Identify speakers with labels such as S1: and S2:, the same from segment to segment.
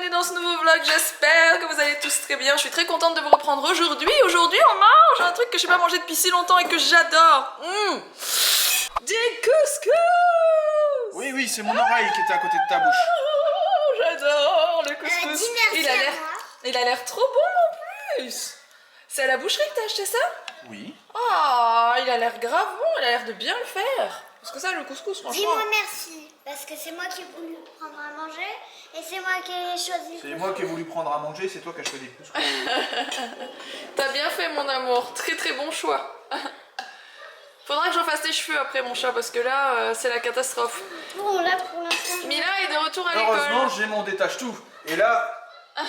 S1: bienvenue dans ce nouveau vlog, j'espère que vous allez tous très bien. Je suis très contente de vous reprendre aujourd'hui. Aujourd'hui on mange un truc que je n'ai pas mangé depuis si longtemps et que j'adore. Des couscous.
S2: Oui, c'est mon oreille qui était à côté de ta bouche.
S1: J'adore le couscous. Il a l'air trop bon en plus. C'est à la boucherie que t'as acheté ça?
S2: Oui.
S1: Ah, il a l'air grave bon, il a l'air de bien le faire. Parce que ça, le couscous, franchement...
S3: Dis-moi merci, parce que c'est moi qui ai voulu prendre à manger et c'est moi qui ai choisi.
S2: C'est moi qui ai voulu prendre à manger, c'est toi qui as choisi le couscous.
S1: T'as bien fait, mon amour. Très très bon choix. Faudra que j'en fasse tes cheveux après, mon chat, parce que là, c'est la catastrophe.
S3: Bon, là pour l'instant.
S1: Mila est de retour à l'école.
S2: Heureusement, j'ai mon détache-tout. Et là,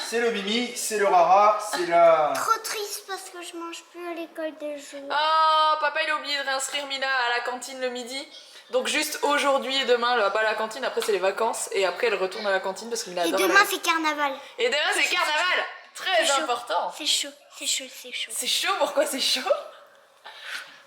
S2: c'est le Mimi, c'est le Rara, c'est la...
S3: Trop triste parce que je mange plus à l'école des jours.
S1: Oh, papa, il a oublié de réinscrire Mila à la cantine le midi. Donc juste aujourd'hui et demain, elle va pas à la cantine, après c'est les vacances. Et après, elle retourne à la cantine parce que Mila
S3: Et
S1: adore
S3: demain c'est carnaval.
S1: Et demain, c'est carnaval. Très important.
S3: C'est chaud, c'est chaud, c'est chaud.
S1: C'est chaud, pourquoi c'est chaud?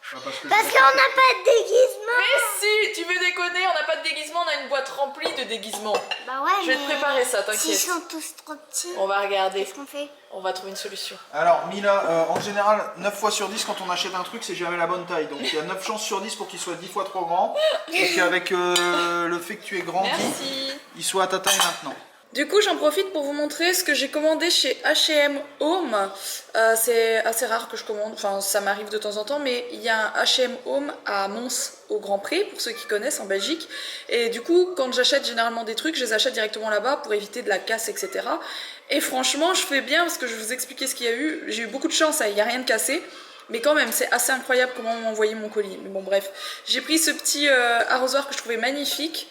S2: Parce
S3: qu'on n'a pas de déguisement.
S1: Mais si, tu veux déconner, on n'a pas de déguisement, on a une boîte remplie de déguisements.
S3: Bah ouais,
S1: je vais te préparer ça, t'inquiète.
S3: S'ils sont tous trop petits,
S1: on va regarder.
S3: qu'est-ce qu'on fait?
S1: On va trouver une solution.
S2: Alors Mila, en général, 9 fois sur 10 quand on achète un truc, c'est jamais la bonne taille. Donc il y a 9 chances sur 10 pour qu'il soit 10 fois trop grand. Et qu'avec le fait que tu aies grandi, il soit à ta taille maintenant.
S1: Du coup, j'en profite pour vous montrer ce que j'ai commandé chez H&M Home. C'est assez rare que je commande, enfin ça m'arrive de temps en temps, mais il y a un H&M Home à Mons au Grand Pré, pour ceux qui connaissent, en Belgique. Et du coup, quand j'achète généralement des trucs, je les achète directement là-bas pour éviter de la casse, etc. Et franchement, je fais bien parce que je vais vous expliquer ce qu'il y a eu. J'ai eu beaucoup de chance, il n'y a rien de cassé. Mais quand même, c'est assez incroyable comment on m'a envoyé mon colis. Mais bon, bref. J'ai pris ce petit arrosoir que je trouvais magnifique.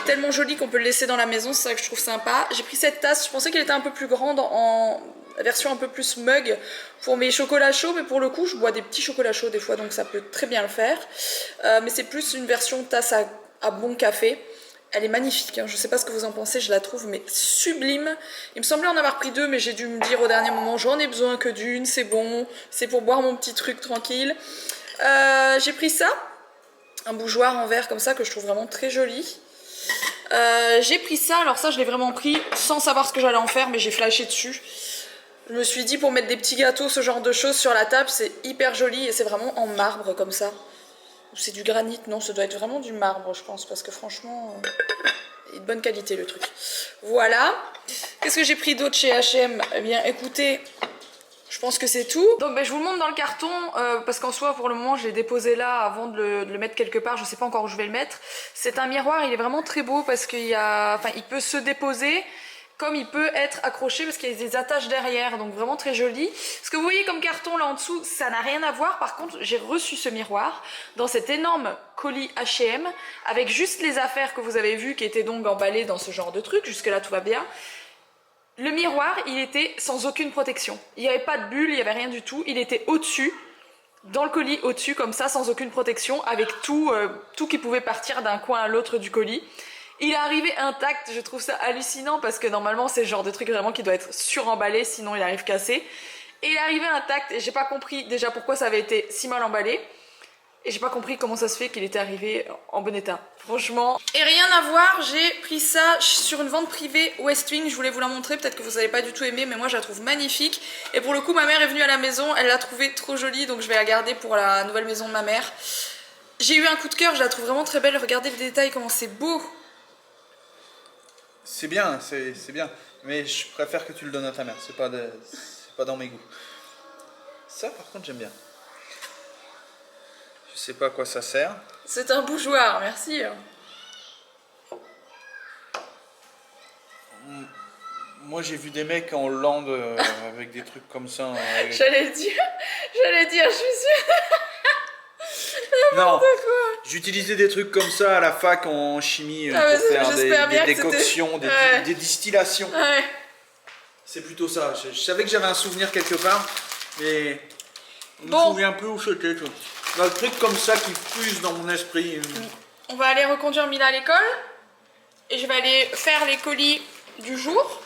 S1: Tellement joli qu'on peut le laisser dans la maison, c'est ça que je trouve sympa. J'ai pris cette tasse, je pensais qu'elle était un peu plus grande en version un peu plus mug pour mes chocolats chauds. Mais pour le coup, je bois des petits chocolats chauds des fois, donc ça peut très bien le faire. Mais c'est plus une version tasse à bon café. Elle est magnifique, hein. Je sais pas ce que vous en pensez, je la trouve mais sublime. Il me semblait en avoir pris deux, mais j'ai dû me dire au dernier moment, j'en ai besoin que d'une, c'est bon, c'est pour boire mon petit truc tranquille. J'ai pris ça, un bougeoir en verre comme ça que je trouve vraiment très joli. J'ai pris ça, alors ça je l'ai vraiment pris sans savoir ce que j'allais en faire, mais j'ai flashé dessus. Je me suis dit pour mettre des petits gâteaux, ce genre de choses sur la table, c'est hyper joli et c'est vraiment en marbre comme ça. C'est du granit, non, ça doit être vraiment du marbre, je pense, parce que franchement, il est de bonne qualité le truc. Voilà. Qu'est-ce que j'ai pris d'autre chez H&M? Eh bien, écoutez, je pense que c'est tout. Donc, je vous le montre dans le carton, parce qu'en soi, pour le moment, je l'ai déposé là avant de le mettre quelque part. Je sais pas encore où je vais le mettre. C'est un miroir, il est vraiment très beau parce qu'il il peut se déposer. Comme il peut être accroché parce qu'il y a des attaches derrière, donc vraiment très joli. Ce que vous voyez comme carton là en dessous, ça n'a rien à voir. Par contre, j'ai reçu ce miroir dans cet énorme colis H&M avec juste les affaires que vous avez vues qui étaient donc emballées dans ce genre de truc. Jusque là tout va bien. Le miroir, il était sans aucune protection. Il n'y avait pas de bulle, il n'y avait rien du tout. Il était au-dessus, dans le colis au-dessus comme ça, sans aucune protection, avec tout qui pouvait partir d'un coin à l'autre du colis. Il est arrivé intact, je trouve ça hallucinant parce que normalement c'est le genre de truc vraiment qui doit être suremballé sinon il arrive cassé. Et il est arrivé intact et j'ai pas compris déjà pourquoi ça avait été si mal emballé. Et j'ai pas compris comment ça se fait qu'il était arrivé en bon état. Franchement. Et rien à voir, j'ai pris ça sur une vente privée Westwing. Je voulais vous la montrer, peut-être que vous n'avez pas du tout aimé, mais moi je la trouve magnifique. Et pour le coup ma mère est venue à la maison, elle l'a trouvée trop jolie, donc je vais la garder pour la nouvelle maison de ma mère. J'ai eu un coup de cœur, je la trouve vraiment très belle. Regardez le détail, comment c'est beau.
S2: C'est bien, c'est bien. Mais je préfère que tu le donnes à ta mère, c'est pas dans mes goûts. Ça par contre j'aime bien. Je sais pas à quoi ça sert.
S1: C'est un bougeoir, merci.
S2: Moi j'ai vu des mecs en Hollande avec des trucs comme ça.
S1: J'allais dire, je suis sûre.
S2: Non, j'utilisais des trucs comme ça à la fac en chimie pour faire des décoctions, des distillations.
S1: Ouais.
S2: C'est plutôt ça. Je savais que j'avais un souvenir quelque part, mais je me souviens un peu où c'était. Un truc comme ça qui fuse dans mon esprit.
S1: On va aller reconduire Mila à l'école et je vais aller faire les colis du jour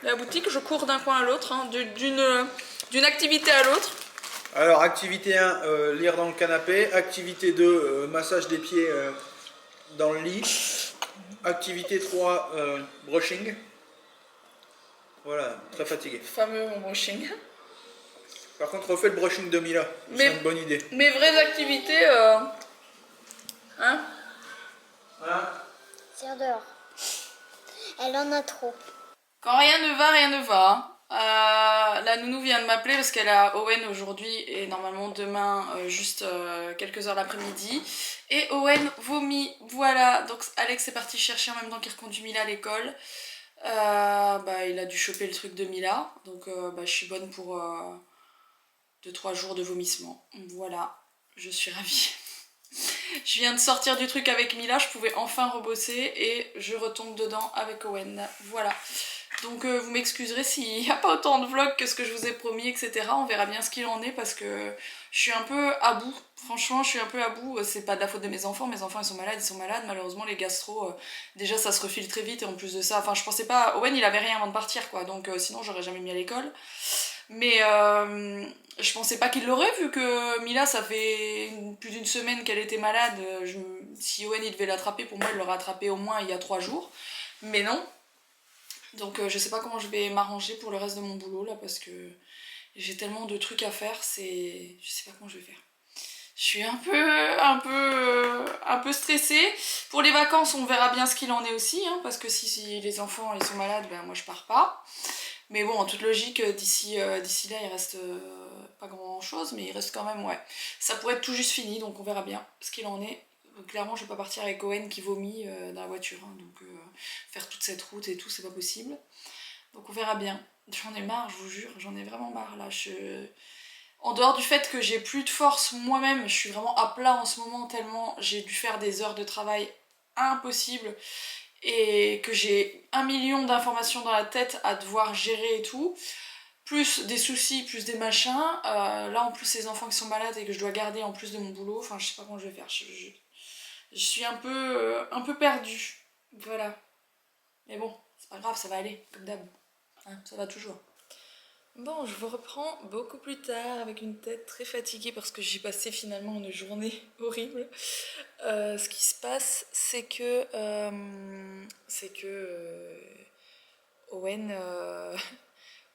S1: de la boutique. Je cours d'un coin à l'autre, hein, d'une activité à l'autre.
S2: Alors, activité 1, lire dans le canapé. Activité 2, massage des pieds dans le lit. Activité 3, brushing. Voilà, très fatigué.
S1: Fameux mon brushing.
S2: Par contre, refais le brushing de Mila, c'est une bonne idée.
S1: Mes vraies activités, hein?
S2: Voilà.
S3: Tire dehors. Elle en a trop.
S1: Quand rien ne va, rien ne va. La nounou vient de m'appeler parce qu'elle a Owen aujourd'hui et normalement demain, juste quelques heures l'après-midi. Et Owen vomit, voilà. Donc Alex est parti chercher en même temps qu'il reconduit Mila à l'école. Il a dû choper le truc de Mila. Donc je suis bonne pour 2-3 jours de vomissement. Voilà, je suis ravie. Je viens de sortir du truc avec Mila, je pouvais enfin rebosser et je retombe dedans avec Owen. Voilà. Donc vous m'excuserez s'il n'y a pas autant de vlogs que ce que je vous ai promis, etc. On verra bien ce qu'il en est parce que je suis un peu à bout. Franchement, je suis un peu à bout. C'est pas de la faute de mes enfants ils sont malades. Malheureusement, les gastro, déjà ça se refile très vite et en plus de ça, enfin je pensais pas... Owen il avait rien avant de partir quoi, donc sinon j'aurais jamais mis à l'école. Mais je pensais pas qu'il l'aurait vu que Mila ça fait plus d'une semaine qu'elle était malade. Si Owen il devait l'attraper, pour moi il l'aurait attrapé au moins il y a 3 jours. Mais non. Donc je sais pas comment je vais m'arranger pour le reste de mon boulot là parce que j'ai tellement de trucs à faire, je sais pas comment je vais faire. Je suis un peu stressée. Pour les vacances, on verra bien ce qu'il en est aussi, hein, parce que si les enfants ils sont malades, ben moi je pars pas. Mais bon, en toute logique, d'ici là, il reste pas grand chose, mais il reste quand même, ouais. Ça pourrait être tout juste fini, donc on verra bien ce qu'il en est. Clairement, je vais pas partir avec Owen qui vomit dans la voiture, hein, donc faire toute cette route et tout, c'est pas possible. Donc on verra bien. J'en ai marre, je vous jure, j'en ai vraiment marre là. En dehors du fait que j'ai plus de force moi-même, je suis vraiment à plat en ce moment tellement j'ai dû faire des heures de travail impossibles et que j'ai 1 million d'informations dans la tête à devoir gérer et tout, plus des soucis, plus des machins, là en plus les enfants qui sont malades et que je dois garder en plus de mon boulot, enfin je sais pas comment je vais faire, je suis un peu perdue, voilà. Mais bon, c'est pas grave, ça va aller, comme d'hab, hein, ça va toujours. Bon, je vous reprends beaucoup plus tard avec une tête très fatiguée parce que j'ai passé finalement une journée horrible. Ce qui se passe, c'est que Owen,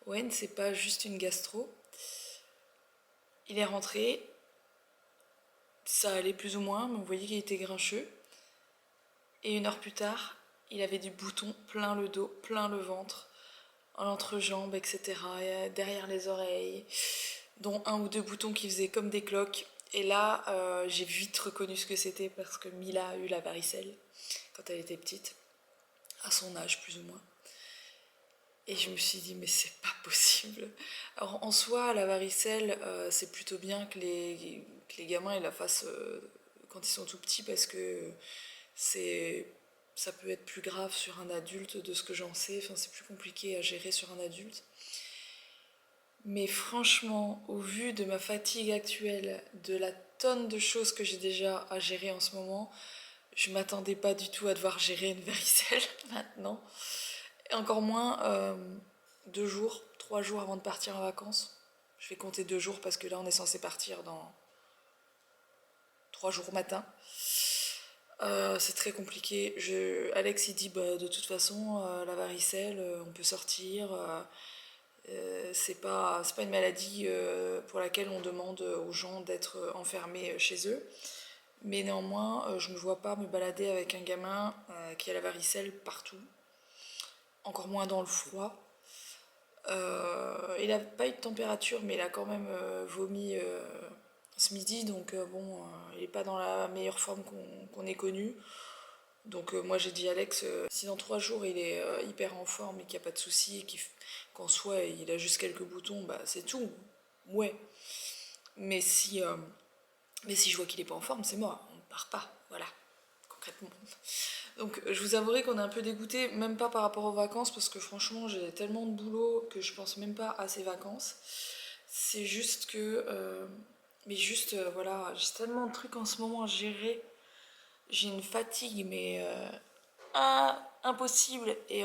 S1: Owen, c'est pas juste une gastro. Il est rentré, ça allait plus ou moins, mais on voyait qu'il était grincheux. Et 1 heure plus tard, il avait des boutons plein le dos, plein le ventre, en l'entrejambe, etc. Et derrière les oreilles, dont 1 ou 2 boutons qui faisaient comme des cloques. Et là, j'ai vite reconnu ce que c'était parce que Mila a eu la varicelle quand elle était petite, à son âge plus ou moins. Et je me suis dit, mais c'est pas possible. Alors en soi, la varicelle, c'est plutôt bien que les gamins ils la fassent quand ils sont tout petits parce que ça peut être plus grave sur un adulte de ce que j'en sais. Enfin, c'est plus compliqué à gérer sur un adulte. Mais franchement, au vu de ma fatigue actuelle, de la tonne de choses que j'ai déjà à gérer en ce moment, je m'attendais pas du tout à devoir gérer une varicelle maintenant. Et encore moins 2 jours, 3 jours avant de partir en vacances. Je vais compter 2 jours parce que là on est censé partir dans 3 jours au matin. C'est très compliqué. Alex il dit bah, de toute façon la varicelle on peut sortir. C'est pas une maladie pour laquelle on demande aux gens d'être enfermés chez eux. Mais néanmoins je ne me vois pas me balader avec un gamin qui a la varicelle partout. Encore moins dans le froid. Il n'a pas eu de température, mais il a quand même vomi ce midi, donc il n'est pas dans la meilleure forme qu'on ait connue. Donc moi j'ai dit à Alex, si dans 3 jours il est hyper en forme et qu'il n'y a pas de souci, qu'en soi il a juste quelques boutons, bah c'est tout, ouais. Mais si je vois qu'il n'est pas en forme, c'est mort, on ne part pas, voilà, concrètement. Donc je vous avouerai qu'on est un peu dégoûté, même pas par rapport aux vacances, parce que franchement j'ai tellement de boulot que je pense même pas à ces vacances. C'est juste que... voilà, j'ai tellement de trucs en ce moment à gérer. J'ai une fatigue, mais impossible. Et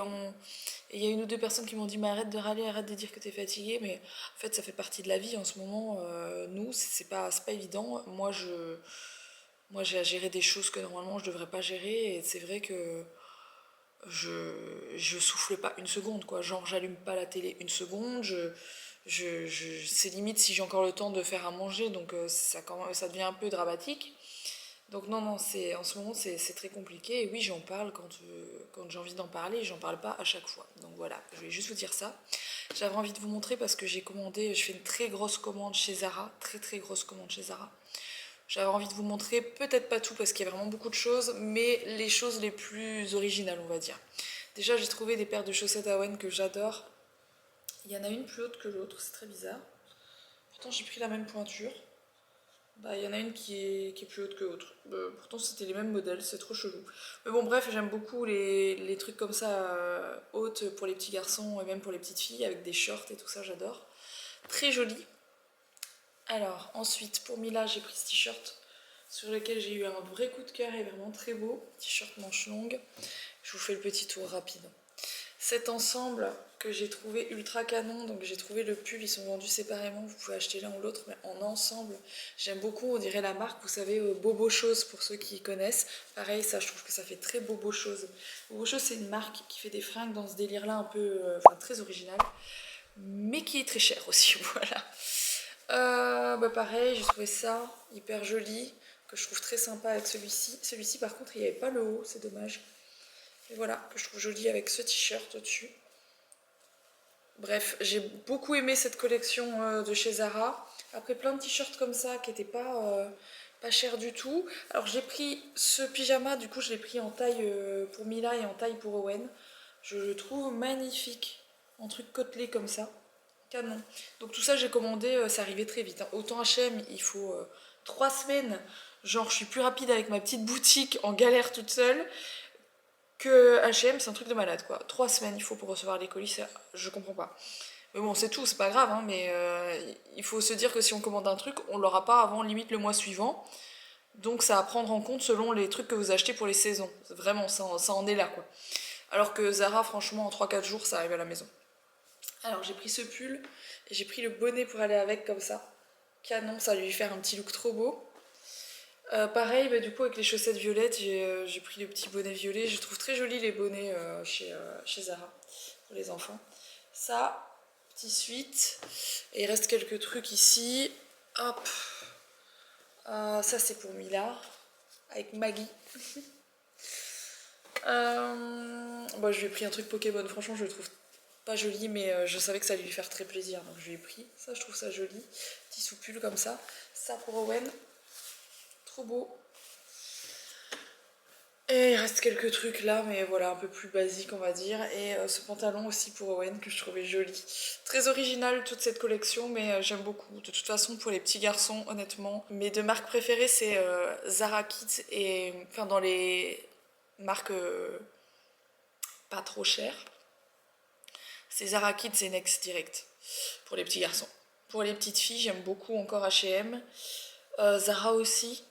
S1: il y a 1 ou 2 personnes qui m'ont dit mais arrête de râler, arrête de dire que t'es fatiguée. Mais en fait ça fait partie de la vie en ce moment. Nous, c'est pas évident. Moi j'ai à gérer des choses que normalement je devrais pas gérer. Et c'est vrai que je souffle pas une seconde, quoi. Genre, j'allume pas la télé une seconde, c'est limite si j'ai encore le temps de faire à manger, donc ça devient un peu dramatique. Donc non, non, en ce moment c'est très compliqué. Et oui, j'en parle quand j'ai envie d'en parler, j'en parle pas à chaque fois. Donc voilà, je voulais juste vous dire ça. J'avais envie de vous montrer parce que je fais une très grosse commande chez Zara, très très grosse commande chez Zara. J'avais envie de vous montrer, peut-être pas tout parce qu'il y a vraiment beaucoup de choses, mais les choses les plus originales, on va dire. Déjà, j'ai trouvé des paires de chaussettes Owen que j'adore. Il y en a une plus haute que l'autre, c'est très bizarre. Pourtant, j'ai pris la même pointure. Bah, il y en a une qui est plus haute que l'autre. Pourtant, c'était les mêmes modèles, c'est trop chelou. Mais bon, bref, j'aime beaucoup les trucs comme ça, hautes pour les petits garçons et même pour les petites filles, avec des shorts et tout ça, j'adore. Très joli. Alors, ensuite, pour Mila, j'ai pris ce t-shirt sur lequel j'ai eu un vrai coup de cœur et vraiment très beau. T-shirt manche longue. Je vous fais le petit tour rapide. Cet ensemble que j'ai trouvé ultra canon, donc j'ai trouvé le pull, ils sont vendus séparément, vous pouvez acheter l'un ou l'autre, mais en ensemble, j'aime beaucoup, on dirait la marque, vous savez, Bobo Chose pour ceux qui connaissent. Pareil, ça, je trouve que ça fait très Bobo Chose. Bobo Chose, c'est une marque qui fait des fringues dans ce délire-là un peu, très original, mais qui est très cher aussi, voilà. Pareil, j'ai trouvé ça hyper joli, que je trouve très sympa avec celui-ci. Celui-ci, par contre, il n'y avait pas le haut, c'est dommage. Et voilà, que je trouve joli avec ce t-shirt au-dessus. Bref, j'ai beaucoup aimé cette collection de chez Zara. Après, plein de t-shirts comme ça qui n'étaient pas chers du tout. Alors, j'ai pris ce pyjama, du coup, je l'ai pris en taille pour Mila et en taille pour Owen. Je le trouve magnifique, en truc côtelé comme ça. Canon. Donc, tout ça, j'ai commandé, ça arrivait très vite. Hein. Autant H&M, il faut 3 semaines. Genre, je suis plus rapide avec ma petite boutique en galère toute seule. Que H&M, c'est un truc de malade, quoi. 3 semaines, il faut pour recevoir les colis, je comprends pas. Mais bon, c'est tout, c'est pas grave, hein, mais il faut se dire que si on commande un truc, on l'aura pas avant limite le mois suivant. Donc ça à prendre en compte selon les trucs que vous achetez pour les saisons. Vraiment, ça en est là, quoi. Alors que Zara, franchement, en 3-4 jours, ça arrive à la maison. Alors j'ai pris ce pull, et j'ai pris le bonnet pour aller avec, comme ça. Canon, ça va lui faire un petit look trop beau. Pareil, du coup avec les chaussettes violettes, j'ai pris le petit bonnet violet. Je trouve très joli les bonnets chez Zara pour les enfants. Ça, petit suite. Et il reste quelques trucs ici. Hop. Ça c'est pour Mila, avec Maggie. Je lui ai pris un truc Pokémon. Franchement, je le trouve pas joli, mais je savais que ça allait lui faire très plaisir. Donc je lui ai pris. Ça, je trouve ça joli. Petit soupule comme ça. Ça pour Owen. Trop beau. Et il reste quelques trucs là, mais voilà, un peu plus basique on va dire. Et ce pantalon aussi pour Owen que je trouvais joli. Très original toute cette collection, mais j'aime beaucoup. De toute façon, pour les petits garçons, honnêtement, mes deux marques préférées c'est Zara Kids et enfin dans les marques pas trop chères. C'est Zara Kids et Next Direct pour les petits garçons. Pour les petites filles, j'aime beaucoup encore H&M. Zara aussi.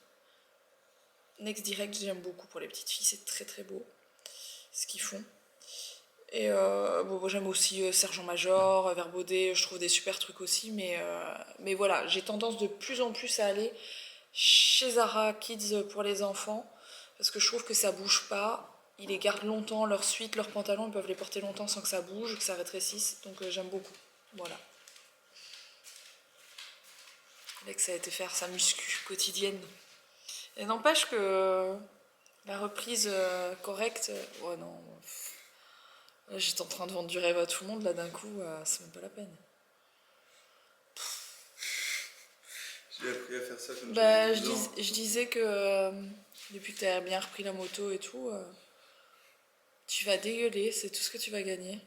S1: Next Direct, j'aime beaucoup pour les petites filles, c'est très très beau ce qu'ils font. Et j'aime aussi Sergent Major, Verbaudet, je trouve des super trucs aussi, mais voilà, j'ai tendance de plus en plus à aller chez Zara Kids pour les enfants, parce que je trouve que ça bouge pas, ils les gardent longtemps, leurs suites, leurs pantalons, ils peuvent les porter longtemps sans que ça bouge, que ça rétrécisse, donc j'aime beaucoup, voilà. Alex a été faire sa muscu quotidienne. Et n'empêche que la reprise correcte, oh non, j'étais en train de vendre du rêve à tout le monde, là d'un coup, c'est même pas la peine.
S2: J'ai appris à faire ça comme
S1: je disais que depuis que tu as bien repris la moto et tout, tu vas dégueuler, c'est tout ce que tu vas gagner.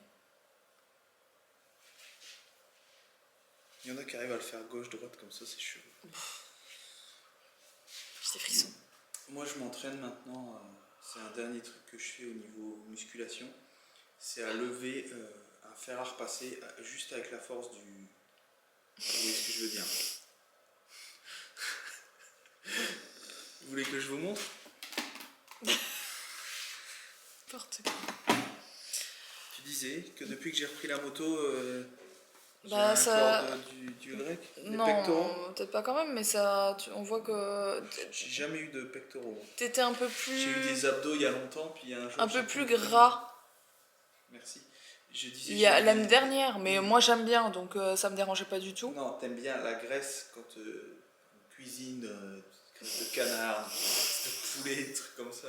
S2: Il y en a qui arrivent à le faire gauche-droite comme ça, c'est chelou.
S1: J'ai des frissons.
S2: Moi je m'entraîne maintenant, c'est un dernier truc que je fais au niveau musculation, c'est à lever un fer à repasser juste avec la force du... Vous voyez ce que je veux dire? Vous voulez que je vous montre?
S1: N'importe quoi.
S2: Tu disais que depuis que j'ai repris la moto, j'ai un corps du grec.
S1: Non, peut-être pas quand même, mais ça, on voit que...
S2: J'ai jamais eu de pectoraux.
S1: T'étais un peu plus...
S2: J'ai eu des abdos il y a longtemps, puis un jour...
S1: Un peu plus gras
S2: Merci. Je disais,
S1: Il y a
S2: j'ai
S1: l'année
S2: envie-
S1: dernière, mais moi j'aime bien, donc ça me dérangeait pas du tout.
S2: Non, t'aimes bien la graisse quand on cuisine, graisse de canard, graisse de poulet, des trucs comme ça.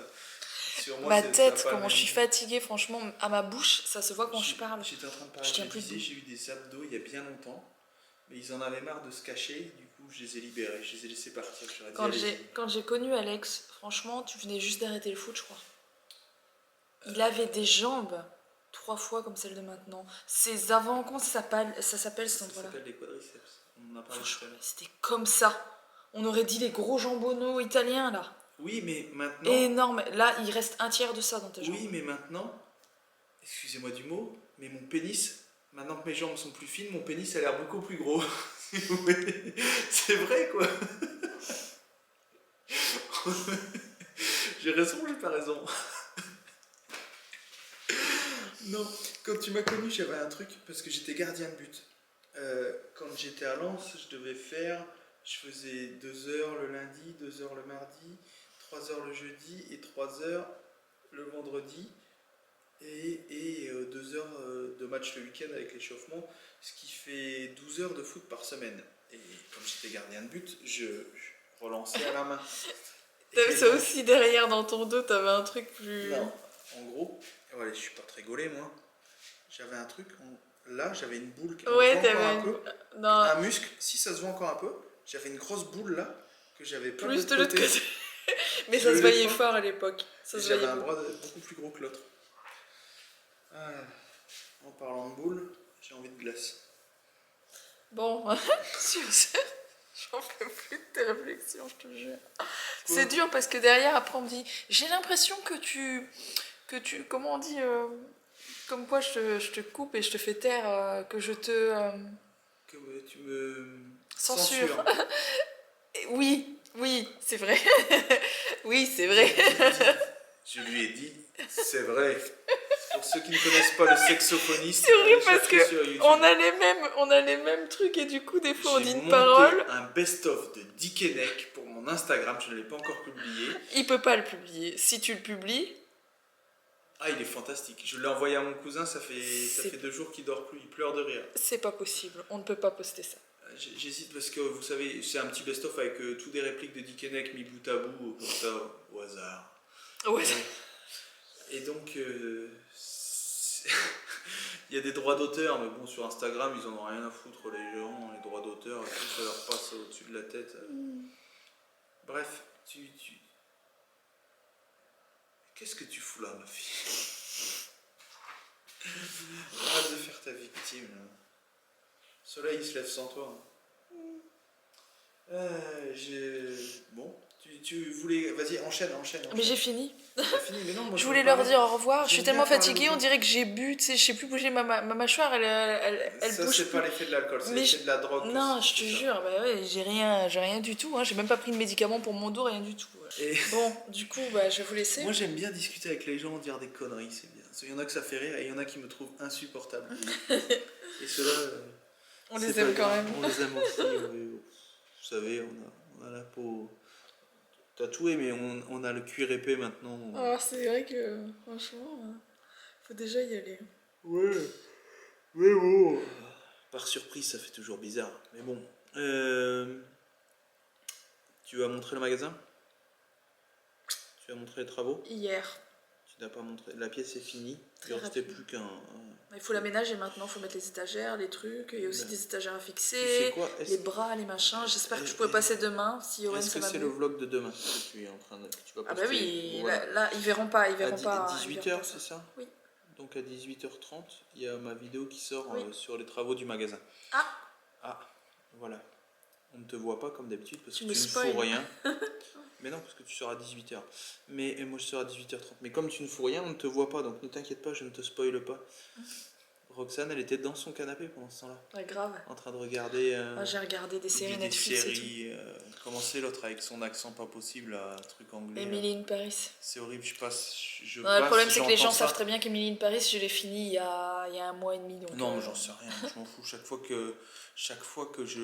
S2: Sur moi,
S1: Ma
S2: ça a
S1: tête,
S2: pas le
S1: comment je
S2: même
S1: suis
S2: goût.
S1: fatiguée, franchement, à ma bouche, ça se voit quand je parle.
S2: J'étais en train de parler,
S1: Je tiens
S2: je
S1: plus
S2: disais,
S1: debout.
S2: j'ai eu des abdos il y a bien longtemps, mais ils en avaient marre de se cacher, du coup je les ai libérés, je les ai laissés partir. J'aurais dit, allez-y.
S1: Quand j'ai connu Alex, franchement, tu venais juste d'arrêter le foot, je crois. Il avait des jambes 3 fois comme celles de maintenant. Ses avant, comment ça s'appelle cet
S2: Ça
S1: endroit-là?
S2: s'appelle les quadriceps, on en a parlé tout à
S1: Franchement,
S2: l'heure.
S1: c'était comme ça. On aurait dit les gros jambonneaux italiens, là.
S2: Oui, mais maintenant...
S1: Énorme. Là, il reste un tiers de ça dans tes jambes.
S2: Oui, mais maintenant, excusez-moi du mot, mais mon pénis, maintenant que mes jambes sont plus fines, mon pénis a l'air beaucoup plus gros. Si vous voulez. C'est vrai quoi. J'ai raison ou j'ai pas raison? Non, quand tu m'as connu, j'avais un truc parce que j'étais gardien de but. Quand j'étais à Lens, je faisais 2 heures le lundi, 2 heures le mardi, 3 heures le jeudi et 3 heures le vendredi. Et 2 heures de match le week-end avec l'échauffement, ce qui fait 12 heures de foot par semaine. Et comme j'étais gardien de but, je relançais à la main.
S1: T'avais ça aussi derrière dans ton dos, t'avais un truc plus...
S2: Non, en gros, ouais, je suis pas très gaulé moi. J'avais un truc, là j'avais une boule qui
S1: Ouais,
S2: me voit
S1: t'avais
S2: encore un
S1: une...
S2: peu.
S1: Non,
S2: Un muscle, si ça se voit encore un peu, j'avais une grosse boule là que j'avais pas
S1: plus de l'autre côté. Mais ça
S2: Je
S1: se
S2: l'ai
S1: voyait
S2: pas.
S1: fort à l'époque. Ça se
S2: J'avais
S1: voyait
S2: un
S1: beaucoup.
S2: bras beaucoup plus gros que l'autre. Ah, en parlant de boule, j'ai envie de glace.
S1: Bon, sur ce, j'en peux plus de tes réflexions, je te jure. C'est dur parce que derrière, après, on me dit, j'ai l'impression que tu, comment on dit, comme quoi je te coupe et je te fais taire, que je te
S2: Que tu me
S1: censure.
S2: censures.
S1: Oui, oui, c'est vrai. Oui, c'est vrai.
S2: Je lui ai dit, c'est vrai. Pour ceux qui ne connaissent pas le saxophoniste,
S1: C'est horrible
S2: allez
S1: parce
S2: chercher sur
S1: que
S2: YouTube.
S1: on a les mêmes trucs et du coup, des fois, on dit
S2: J'ai
S1: une
S2: monté
S1: parole.
S2: un best-of de Dick Henneck pour mon Instagram, je ne l'ai pas encore publié.
S1: Il peut pas le publier. Si tu le publies,
S2: Ah, il est fantastique. Je l'ai envoyé à mon cousin, ça fait 2 jours qu'il dort plus, il pleure de rire.
S1: c'est pas possible. On ne peut pas poster ça.
S2: J'hésite parce que vous savez, c'est un petit best-of avec tous des répliques de Dick Henneck mis bout à bout, comme ça, au hasard.
S1: Ouais.
S2: Et donc, il y a des droits d'auteur, mais bon, sur Instagram, ils en ont rien à foutre, les gens, les droits d'auteur, et tout, ça leur passe au-dessus de la tête. Bref, qu'est-ce que tu fous là, ma fille? Arrête de faire ta victime, là. Le soleil, il se lève sans toi. Bon, tu voulais... Vas-y, enchaîne.
S1: Mais j'ai fini.
S2: T'as fini, mais non, moi,
S1: Je
S2: veux
S1: voulais leur
S2: parler.
S1: dire au revoir. Je suis
S2: J'aime
S1: tellement
S2: bien parler
S1: fatiguée,
S2: aux
S1: on
S2: autres.
S1: dirait que j'ai bu. Tu sais, je sais plus bouger ma mâchoire. Elle
S2: Ça,
S1: bouge
S2: c'est
S1: plus.
S2: pas l'effet de l'alcool, c'est
S1: Mais
S2: l'effet de la drogue.
S1: Non, je
S2: c'est
S1: te
S2: ça.
S1: jure, bah ouais, j'ai rien du tout. Hein. J'ai même pas pris de médicaments pour mon dos, rien du tout.
S2: Et
S1: Bon, du coup, bah, je vais vous laisser.
S2: moi, j'aime bien discuter avec les gens, dire des conneries, c'est bien. Il y en a que ça fait rire et il y en a qui me trouvent insupportable. Et ceux-là,
S1: On
S2: c'est
S1: les
S2: pas
S1: aime quand
S2: grave.
S1: même.
S2: On les aime aussi. Vous savez, on a la peau tatouée, mais on a le cuir épais maintenant.
S1: Alors, c'est vrai que, franchement, faut déjà y aller.
S2: Ouais, mais bon. Par surprise, ça fait toujours bizarre. Mais bon. Tu vas montrer le magasin? Tu vas montrer les travaux?
S1: Hier.
S2: Tu n'as pas montré. La pièce est finie.
S1: Très
S2: Il ne restait
S1: rapide.
S2: plus qu'un.
S1: Il faut l'aménager maintenant, il faut mettre les étagères, les trucs. Il y a aussi
S2: Ben,
S1: des étagères à
S2: Tu
S1: fixer,
S2: sais quoi?
S1: les bras, les machins. J'espère que je pourrai passer demain, si Yoann
S2: Est-ce
S1: ça
S2: que
S1: va
S2: c'est
S1: mieux.
S2: le vlog de demain que tu es en train de. Que tu vas
S1: Ah bah
S2: poster?
S1: oui,
S2: Voilà.
S1: là, ils verront pas, ils
S2: À
S1: verront pas.
S2: 18h, c'est ça?
S1: Oui.
S2: Donc à 18h30, il y a ma vidéo qui sort
S1: Oui.
S2: sur les travaux du magasin.
S1: Ah,
S2: Ah, voilà. On ne te voit pas comme d'habitude parce
S1: Tu
S2: que
S1: me
S2: tu ne
S1: spoil.
S2: fous rien. Mais non, parce que tu seras à 18h. Mais moi je serai à 18h30. Mais comme tu ne fous rien, on ne te voit pas. Donc ne t'inquiète pas, je ne te spoile pas. Roxane, elle était dans son canapé pendant ce temps-là.
S1: ouais, grave.
S2: En train de regarder
S1: J'ai regardé des séries
S2: des
S1: Netflix
S2: séries. Comment c'est l'autre avec son accent pas possible, un truc
S1: et
S2: anglais.
S1: tout. Emily in Paris.
S2: C'est horrible, je
S1: Non, le
S2: passe,
S1: problème, c'est que les gens
S2: j'entends ça.
S1: savent très bien qu'Emily in Paris, je l'ai fini il y a un mois et demi. Donc,
S2: Non, mais j'en sais rien, je m'en fous. Chaque fois que je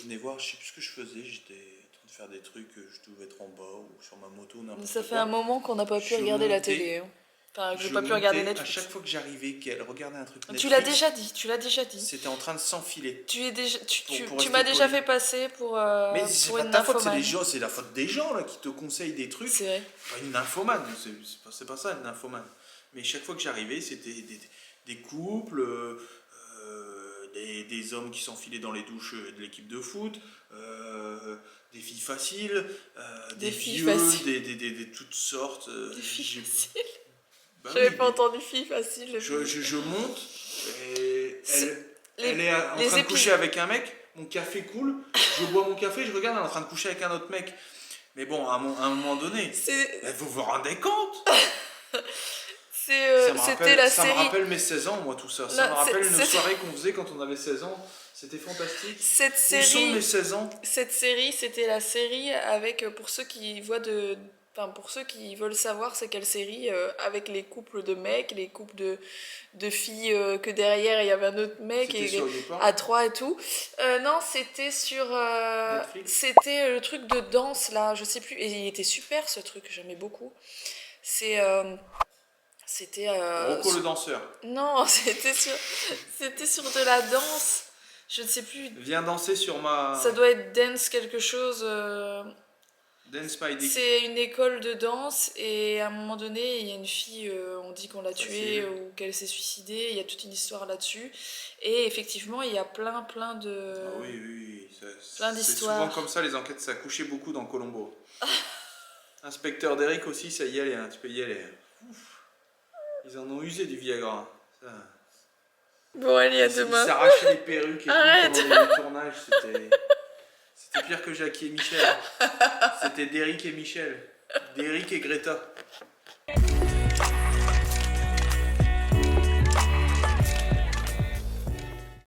S2: venais voir, je sais plus ce que je faisais, j'étais en train de faire des trucs, je devais être en bas ou sur ma moto, n'importe quoi.
S1: ça fait un moment qu'on n'a pas pu
S2: Je
S1: regarder la
S2: montais.
S1: télé. Hein. Enfin, que j'ai
S2: Je
S1: pas pu regarder
S2: montais, à
S1: Netflix.
S2: chaque fois que j'arrivais, qu'elle regardait un truc Netflix,
S1: Tu l'as déjà dit, tu l'as déjà dit.
S2: c'était en train de s'enfiler.
S1: Tu es déjà,
S2: Pour
S1: tu
S2: rester
S1: m'as déjà
S2: poli.
S1: fait passer pour
S2: Mais c'est
S1: pour
S2: pas
S1: une
S2: ta faute,
S1: nymphomane.
S2: c'est la faute des gens là qui te conseillent des trucs.
S1: C'est vrai.
S2: Pas une nymphomane, c'est pas ça une nymphomane. Mais chaque fois que j'arrivais, c'était des couples, des hommes qui s'enfilaient dans les douches de l'équipe de foot, des filles faciles, des
S1: filles
S2: vieux,
S1: faciles.
S2: des toutes sortes.
S1: Des filles
S2: j'ai-
S1: faciles.
S2: Bah
S1: J'avais
S2: oui,
S1: pas
S2: mais
S1: entendu fille facile.
S2: je monte et elle est en
S1: les
S2: train de
S1: épis-
S2: coucher avec un mec, mon café coule, je bois mon café, je regarde, elle est en train de coucher avec un autre mec. Mais bon, à un moment donné, vous vous rendez compte?
S1: C'était la
S2: Ça me
S1: série.
S2: rappelle mes 16 ans, moi, tout ça. Ça
S1: Non,
S2: me rappelle une
S1: c'est-
S2: soirée qu'on faisait quand on avait 16 ans. C'était fantastique.
S1: Cette
S2: Où sont mes
S1: série,
S2: 16 ans?
S1: c'était la série avec, pour ceux qui voient enfin, pour ceux qui veulent savoir c'est quelle série, avec les couples de mecs, les couples de filles, que derrière il y avait un autre mec,
S2: C'était sur Youtube.
S1: à trois et tout. Non, c'était sur...
S2: Netflix.
S1: c'était le truc de danse là, je sais plus. Et il était super ce truc, j'aimais beaucoup. C'était...
S2: Rocco le danseur.
S1: Non, c'était sur de la danse. Je ne sais plus.
S2: Viens danser sur ma...
S1: Ça doit être dance quelque chose.
S2: Dance My Dick.
S1: C'est une école de danse et à un moment donné, il y a une fille, on dit qu'on l'a tuée
S2: Facile.
S1: ou qu'elle s'est suicidée. Il y a toute une histoire là-dessus. Et effectivement, il y a plein de...
S2: Ah oui, oui.
S1: plein
S2: C'est
S1: d'histoires.
S2: souvent comme ça, les enquêtes, ça couchait beaucoup dans Colombo. Inspecteur Derrick aussi, ça y allait, hein, tu peux y aller. Ouf. Ils en ont usé du Viagra. Ça.
S1: Bon, allez, à
S2: Ils
S1: demain.
S2: s'arrachaient les perruques et tout
S1: Arrête.
S2: pendant les tournages. C'était pire que Jackie et Michel. C'était Derrick et Michel. Derrick et Greta.